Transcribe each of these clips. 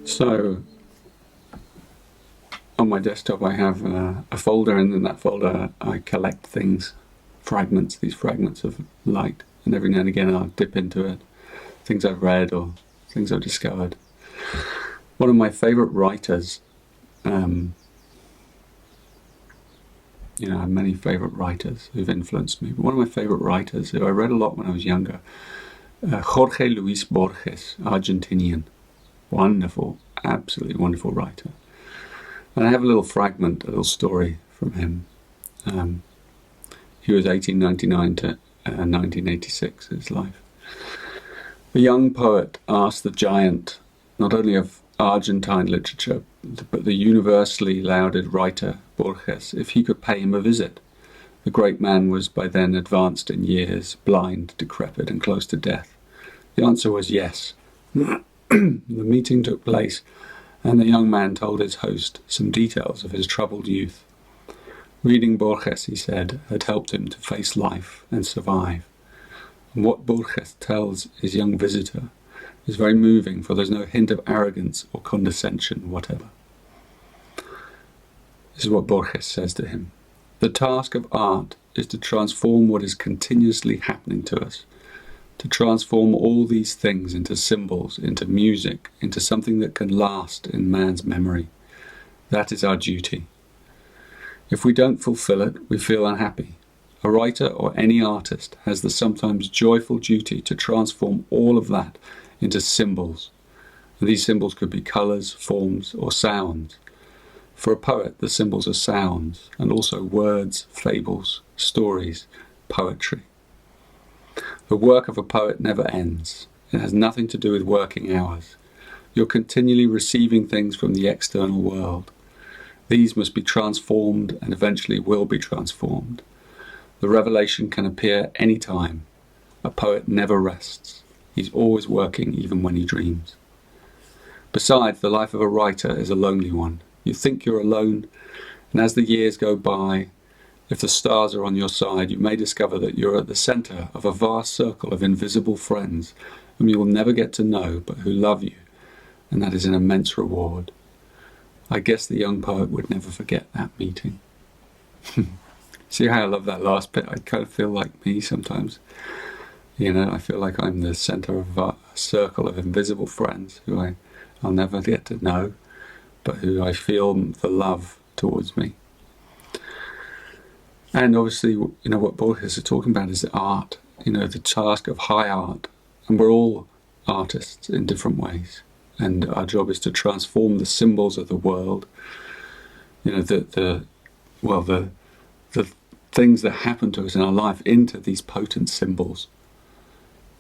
So on my desktop I have a folder, and in that folder I collect things, these fragments of light, and every now and again I'll dip into it, things I've read or things I've discovered. One of my favourite writers, I have many favourite writers who've influenced me, but one of my favourite writers who I read a lot when I was younger, Jorge Luis Borges, Argentinian. Wonderful, absolutely wonderful writer. And I have a little fragment, a little story from him. He was 1899 to 1986, his life. A young poet asked the giant, not only of Argentine literature, but the universally lauded writer Borges, if he could pay him a visit. The great man was by then advanced in years, blind, decrepit, and close to death. The answer was yes. The meeting took place, and the young man told his host some details of his troubled youth. Reading Borges, he said, had helped him to face life and survive. And what Borges tells his young visitor is very moving, for there's no hint of arrogance or condescension whatever. This is what Borges says to him. The task of art is to transform what is continuously happening to us, to transform all these things into symbols, into music, into something that can last in man's memory. That is our duty. If we don't fulfill it, we feel unhappy. A writer or any artist has the sometimes joyful duty to transform all of that into symbols. And these symbols could be colours, forms, or sounds. For a poet, the symbols are sounds, and also words, fables, stories, poetry. The work of a poet never ends. It has nothing to do with working hours. You're continually receiving things from the external world. These must be transformed and eventually will be transformed. The revelation can appear any time. A poet never rests. He's always working, even when he dreams. Besides, the life of a writer is a lonely one. You think you're alone, and as the years go by, if the stars are on your side, you may discover that you're at the centre of a vast circle of invisible friends whom you will never get to know, but who love you, and that is an immense reward. I guess the young poet would never forget that meeting. See how I love that last bit? I kind of feel like me sometimes. I feel like I'm the centre of a circle of invisible friends who I'll never get to know, but who I feel the love towards me. And obviously, what Borges is talking about is the art, the task of high art. And we're all artists in different ways. And our job is to transform the symbols of the world, the things that happen to us in our life into these potent symbols.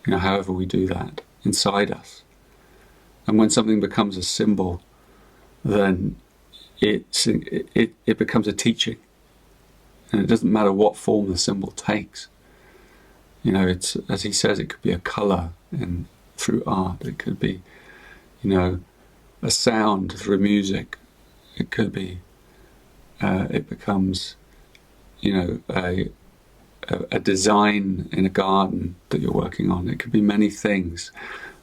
However we do that, inside us. And when something becomes a symbol, then it becomes a teaching. And it doesn't matter what form the symbol takes. It's, as he says, it could be a colour through art. It could be, a sound through music. It could be, it becomes, a design in a garden that you're working on. It could be many things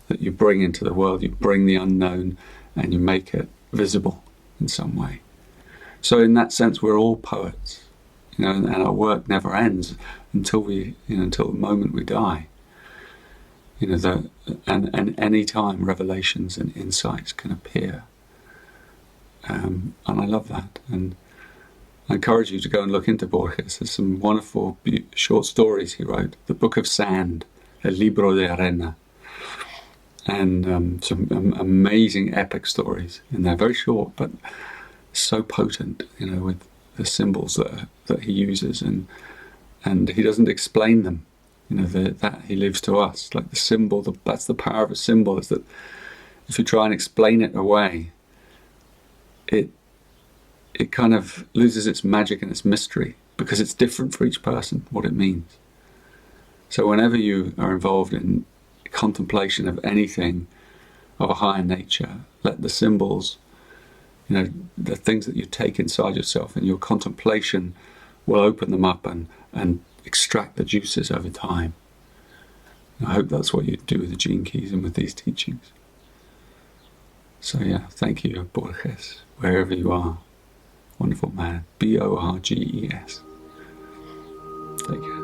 that you bring into the world. You bring the unknown and you make it visible in some way. So in that sense, we're all poets. And our work never ends until until the moment we die. And any time revelations and insights can appear. And I love that. And I encourage you to go and look into Borges. There's some wonderful short stories he wrote. The Book of Sand, El Libro de Arena. And some amazing epic stories. And they're very short, but so potent, with the symbols that he uses, and he doesn't explain them. That he lives to us, like the symbol. That's the power of a symbol, is that if you try and explain it away, it kind of loses its magic and its mystery, because it's different for each person what it means. So whenever you are involved in contemplation of anything of a higher nature, let the symbols, the things that you take inside yourself, and your contemplation will open them up and extract the juices over time. I hope that's what you do with the Gene Keys and with these teachings. So yeah, thank you, Borges, wherever you are. Wonderful man. Borges. Take care.